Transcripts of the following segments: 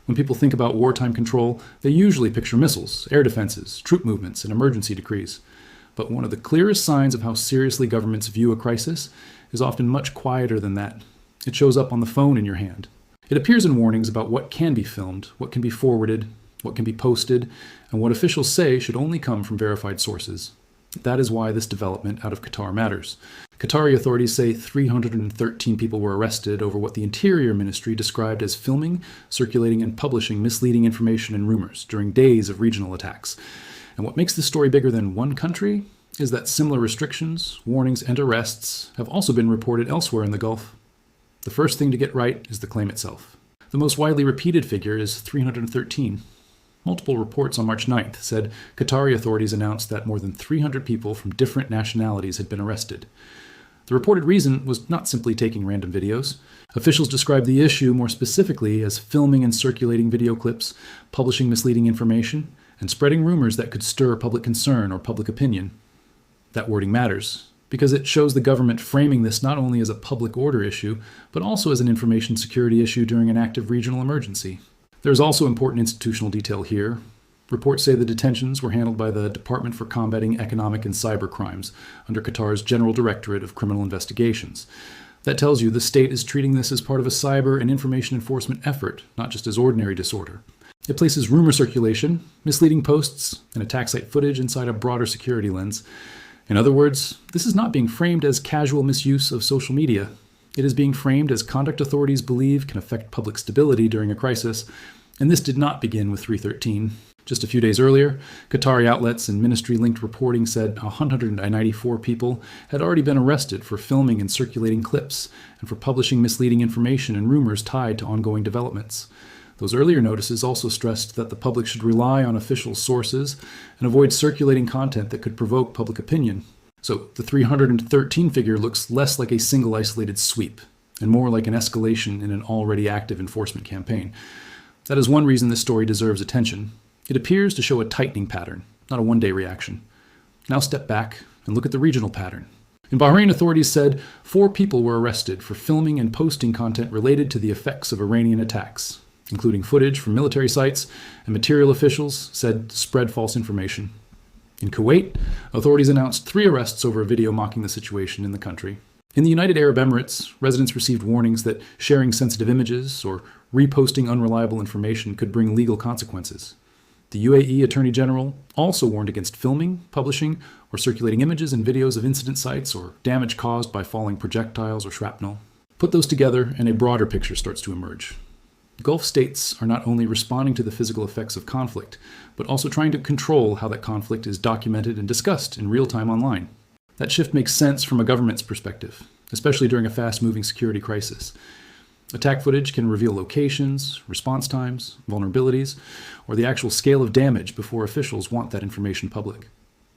When people think about wartime control, they usually picture missiles, air defenses, troop movements, and emergency decrees. But one of the clearest signs of how seriously governments view a crisis is often much quieter than that. It shows up on the phone in your hand. It appears in warnings about what can be filmed, what can be forwarded, what can be posted, and what officials say should only come from verified sources. That is why this development out of Qatar matters. Qatari authorities say 313 people were arrested over what the Interior Ministry described as filming, circulating, and publishing misleading information and rumors during days of regional attacks. And what makes this story bigger than one country is that similar restrictions, warnings, and arrests have also been reported elsewhere in the Gulf. The first thing to get right is the claim itself. The most widely repeated figure is 313. Multiple reports on March 9th said Qatari authorities announced that more than 300 people from different nationalities had been arrested. The reported reason was not simply taking random videos. Officials described the issue more specifically as filming and circulating video clips, publishing misleading information, and spreading rumors that could stir public concern or public opinion. That wording matters, because it shows the government framing this not only as a public order issue, but also as an information security issue during an active regional emergency. There's also important institutional detail here. Reports say the detentions were handled by the Department for Combating Economic and Cyber Crimes under Qatar's General Directorate of Criminal Investigations. That tells you the state is treating this as part of a cyber and information enforcement effort, not just as ordinary disorder. It places rumor circulation, misleading posts, and attack site footage inside a broader security lens. In other words, this is not being framed as casual misuse of social media. It is being framed as conduct authorities believe can affect public stability during a crisis, and this did not begin with 313. Just a few days earlier, Qatari outlets and ministry-linked reporting said 194 people had already been arrested for filming and circulating clips and for publishing misleading information and rumors tied to ongoing developments. Those earlier notices also stressed that the public should rely on official sources and avoid circulating content that could provoke public opinion. So the 313 figure looks less like a single isolated sweep and more like an escalation in an already active enforcement campaign. That is one reason this story deserves attention. It appears to show a tightening pattern, not a one-day reaction. Now step back and look at the regional pattern. In Bahrain, authorities said 4 people were arrested for filming and posting content related to the effects of Iranian attacks, including footage from military sites, and material officials said spread false information. In Kuwait, authorities announced 3 arrests over a video mocking the situation in the country. In the United Arab Emirates, residents received warnings that sharing sensitive images or reposting unreliable information could bring legal consequences. The UAE Attorney General also warned against filming, publishing, or circulating images and videos of incident sites or damage caused by falling projectiles or shrapnel. Put those together and a broader picture starts to emerge. Gulf states are not only responding to the physical effects of conflict, but also trying to control how that conflict is documented and discussed in real time online. That shift makes sense from a government's perspective, especially during a fast-moving security crisis. Attack footage can reveal locations, response times, vulnerabilities, or the actual scale of damage before officials want that information public.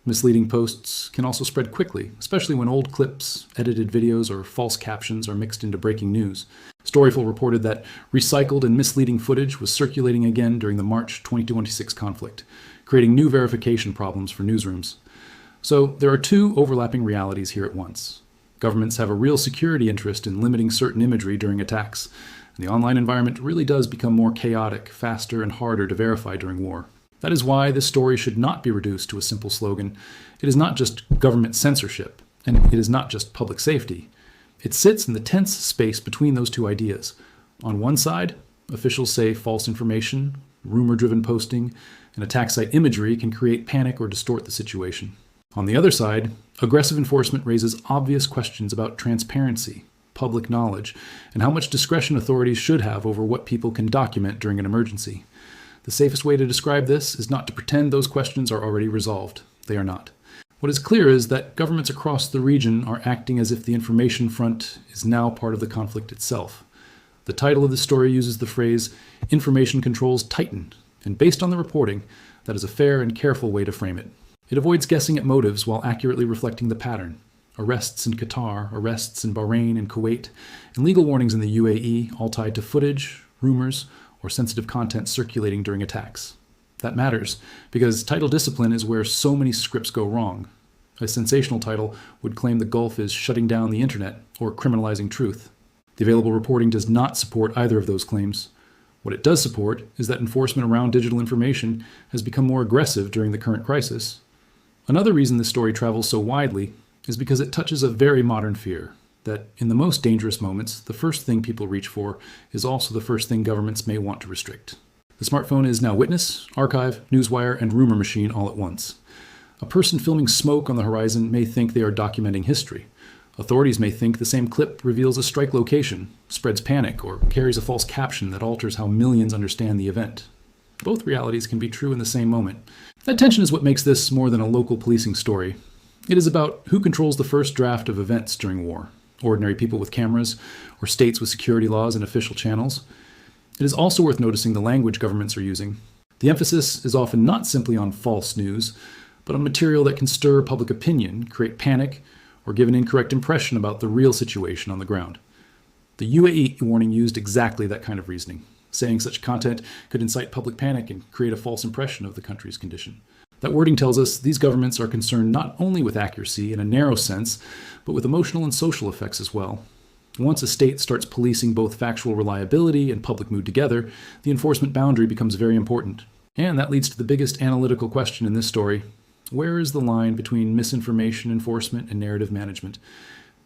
Misleading posts can also spread quickly, especially when old clips, edited videos, or false captions are mixed into breaking news. Storyful reported that recycled and misleading footage was circulating again during the March 2026 conflict, creating new verification problems for newsrooms. So there are 2 overlapping realities here at once. Governments have a real security interest in limiting certain imagery during attacks, and the online environment really does become more chaotic, faster, and harder to verify during war. That is why this story should not be reduced to a simple slogan. It is not just government censorship, and it is not just public safety. It sits in the tense space between those 2 ideas. On one side, officials say false information, rumor-driven posting, and attack site imagery can create panic or distort the situation. On the other side, aggressive enforcement raises obvious questions about transparency, public knowledge, and how much discretion authorities should have over what people can document during an emergency. The safest way to describe this is not to pretend those questions are already resolved. They are not. What is clear is that governments across the region are acting as if the information front is now part of the conflict itself. The title of the story uses the phrase, "Information controls tighten," and based on the reporting, that is a fair and careful way to frame it. It avoids guessing at motives while accurately reflecting the pattern. Arrests in Qatar, arrests in Bahrain and Kuwait, and legal warnings in the UAE, all tied to footage, rumors, or sensitive content circulating during attacks. That matters, because title discipline is where so many scripts go wrong. A sensational title would claim the Gulf is shutting down the internet or criminalizing truth. The available reporting does not support either of those claims. What it does support is that enforcement around digital information has become more aggressive during the current crisis. Another reason this story travels so widely is because it touches a very modern fear, that in the most dangerous moments, the first thing people reach for is also the first thing governments may want to restrict. The smartphone is now witness, archive, newswire, and rumor machine all at once. A person filming smoke on the horizon may think they are documenting history. Authorities may think the same clip reveals a strike location, spreads panic, or carries a false caption that alters how millions understand the event. Both realities can be true in the same moment. That tension is what makes this more than a local policing story. It is about who controls the first draft of events during war, ordinary people with cameras, or states with security laws and official channels. It is also worth noticing the language governments are using. The emphasis is often not simply on false news, but on material that can stir public opinion, create panic, or give an incorrect impression about the real situation on the ground. The UAE warning used exactly that kind of reasoning, saying such content could incite public panic and create a false impression of the country's condition. That wording tells us these governments are concerned not only with accuracy in a narrow sense, but with emotional and social effects as well. Once a state starts policing both factual reliability and public mood together, the enforcement boundary becomes very important. And that leads to the biggest analytical question in this story. Where is the line between misinformation enforcement and narrative management?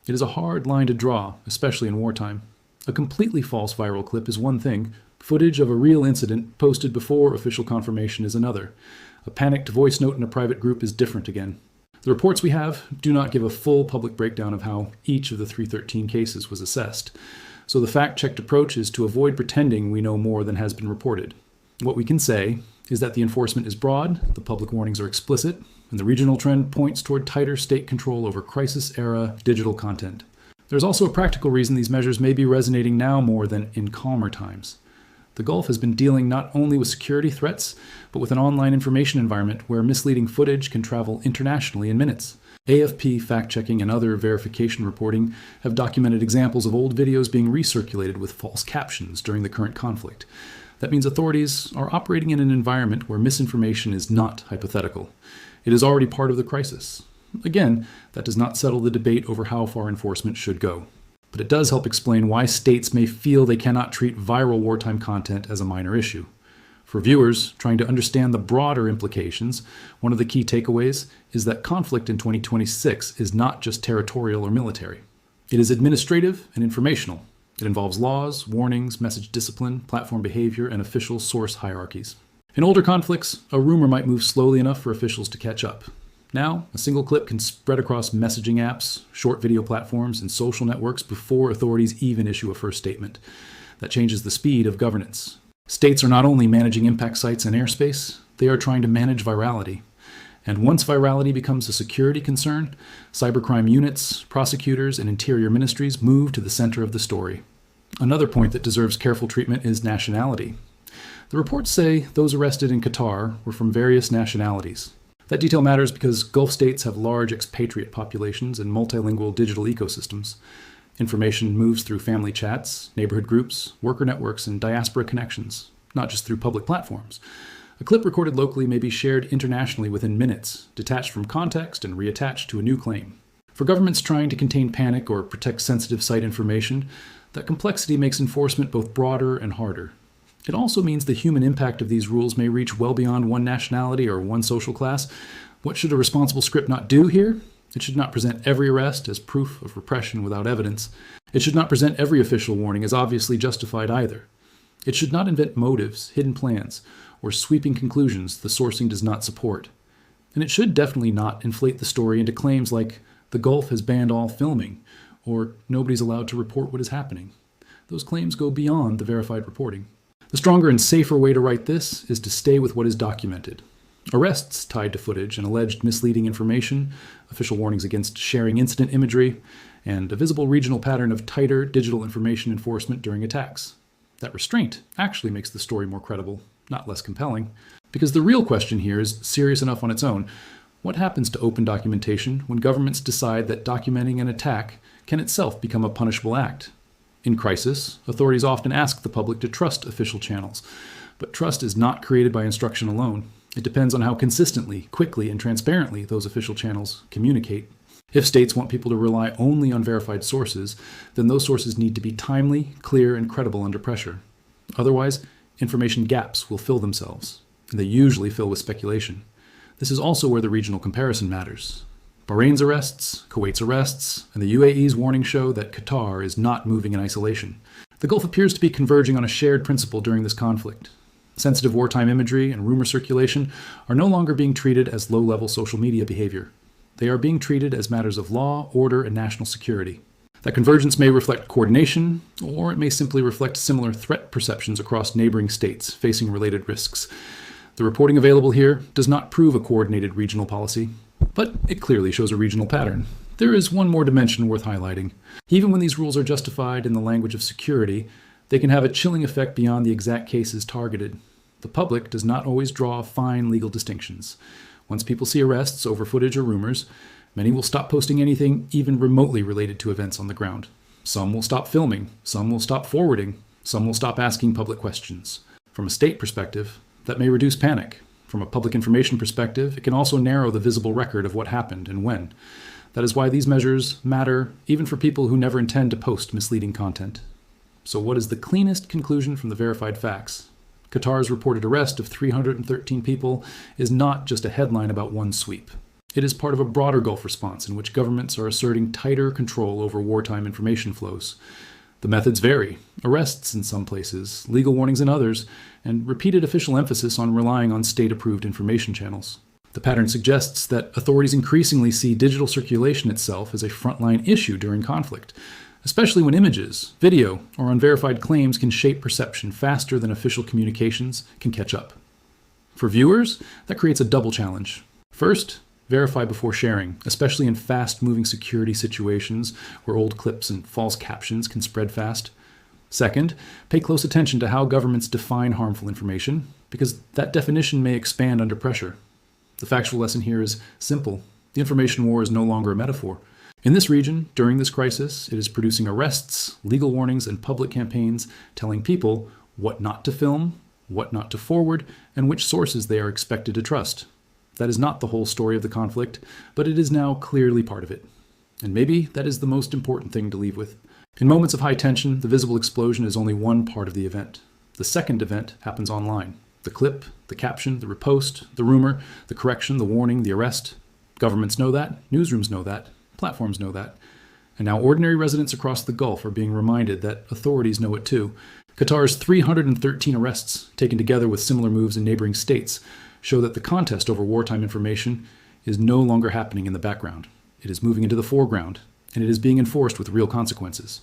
It is a hard line to draw, especially in wartime. A completely false viral clip is one thing. Footage of a real incident posted before official confirmation is another. A panicked voice note in a private group is different again. The reports we have do not give a full public breakdown of how each of the 313 cases was assessed. So the fact-checked approach is to avoid pretending we know more than has been reported. What we can say is that the enforcement is broad, the public warnings are explicit, and the regional trend points toward tighter state control over crisis-era digital content. There's also a practical reason these measures may be resonating now more than in calmer times. The Gulf has been dealing not only with security threats, but with an online information environment where misleading footage can travel internationally in minutes. AFP fact-checking and other verification reporting have documented examples of old videos being recirculated with false captions during the current conflict. That means authorities are operating in an environment where misinformation is not hypothetical. It is already part of the crisis. Again, that does not settle the debate over how far enforcement should go. But it does help explain why states may feel they cannot treat viral wartime content as a minor issue. For viewers trying to understand the broader implications, one of the key takeaways is that conflict in 2026 is not just territorial or military. It is administrative and informational. It involves laws, warnings, message discipline, platform behavior, and official source hierarchies. In older conflicts, a rumor might move slowly enough for officials to catch up. Now, a single clip can spread across messaging apps, short video platforms, and social networks before authorities even issue a first statement. That changes the speed of governance. States are not only managing impact sites and airspace, they are trying to manage virality. And once virality becomes a security concern, cybercrime units, prosecutors, and interior ministries move to the center of the story. Another point that deserves careful treatment is nationality. The reports say those arrested in Qatar were from various nationalities. That detail matters because Gulf states have large expatriate populations and multilingual digital ecosystems. Information moves through family chats, neighborhood groups, worker networks, and diaspora connections, not just through public platforms. A clip recorded locally may be shared internationally within minutes, detached from context and reattached to a new claim. For governments trying to contain panic or protect sensitive site information, that complexity makes enforcement both broader and harder. It also means the human impact of these rules may reach well beyond one nationality or one social class. What should a responsible script not do here? It should not present every arrest as proof of repression without evidence. It should not present every official warning as obviously justified either. It should not invent motives, hidden plans, or sweeping conclusions the sourcing does not support. And it should definitely not inflate the story into claims like, the Gulf has banned all filming, or nobody's allowed to report what is happening. Those claims go beyond the verified reporting. The stronger and safer way to write this is to stay with what is documented. Arrests tied to footage and alleged misleading information, official warnings against sharing incident imagery, and a visible regional pattern of tighter digital information enforcement during attacks. That restraint actually makes the story more credible, not less compelling. Because the real question here is serious enough on its own. What happens to open documentation when governments decide that documenting an attack can itself become a punishable act? In crisis, authorities often ask the public to trust official channels. But trust is not created by instruction alone. It depends on how consistently, quickly, and transparently those official channels communicate. If states want people to rely only on verified sources, then those sources need to be timely, clear, and credible under pressure. Otherwise, information gaps will fill themselves, and they usually fill with speculation. This is also where the regional comparison matters. Bahrain's arrests, Kuwait's arrests, and the UAE's warning show that Qatar is not moving in isolation. The Gulf appears to be converging on a shared principle during this conflict. Sensitive wartime imagery and rumor circulation are no longer being treated as low-level social media behavior. They are being treated as matters of law, order, and national security. That convergence may reflect coordination, or it may simply reflect similar threat perceptions across neighboring states facing related risks. The reporting available here does not prove a coordinated regional policy, but it clearly shows a regional pattern. There is one more dimension worth highlighting. Even when these rules are justified in the language of security, they can have a chilling effect beyond the exact cases targeted. The public does not always draw fine legal distinctions. Once people see arrests over footage or rumors, many will stop posting anything even remotely related to events on the ground. Some will stop filming, some will stop forwarding, some will stop asking public questions. From a state perspective, that may reduce panic. From a public information perspective, it can also narrow the visible record of what happened and when. That is why these measures matter even for people who never intend to post misleading content. So what is the cleanest conclusion from the verified facts? Qatar's reported arrest of 313 people is not just a headline about one sweep. It is part of a broader Gulf response in which governments are asserting tighter control over wartime information flows. The methods vary: arrests in some places, legal warnings in others, and repeated official emphasis on relying on state-approved information channels. The pattern suggests that authorities increasingly see digital circulation itself as a frontline issue during conflict, especially when images, video, or unverified claims can shape perception faster than official communications can catch up. For viewers, that creates a double challenge. First, verify before sharing, especially in fast-moving security situations where old clips and false captions can spread fast. Second, pay close attention to how governments define harmful information, because that definition may expand under pressure. The factual lesson here is simple. The information war is no longer a metaphor. In this region, during this crisis, it is producing arrests, legal warnings, and public campaigns telling people what not to film, what not to forward, and which sources they are expected to trust. That is not the whole story of the conflict, but it is now clearly part of it. And maybe that is the most important thing to leave with. In moments of high tension, the visible explosion is only one part of the event. The second event happens online. The clip, the caption, the repost, the rumor, the correction, the warning, the arrest. Governments know that, newsrooms know that, platforms know that. And now ordinary residents across the Gulf are being reminded that authorities know it too. Qatar's 313 arrests, taken together with similar moves in neighboring states, show that the contest over wartime information is no longer happening in the background. It is moving into the foreground, and it is being enforced with real consequences.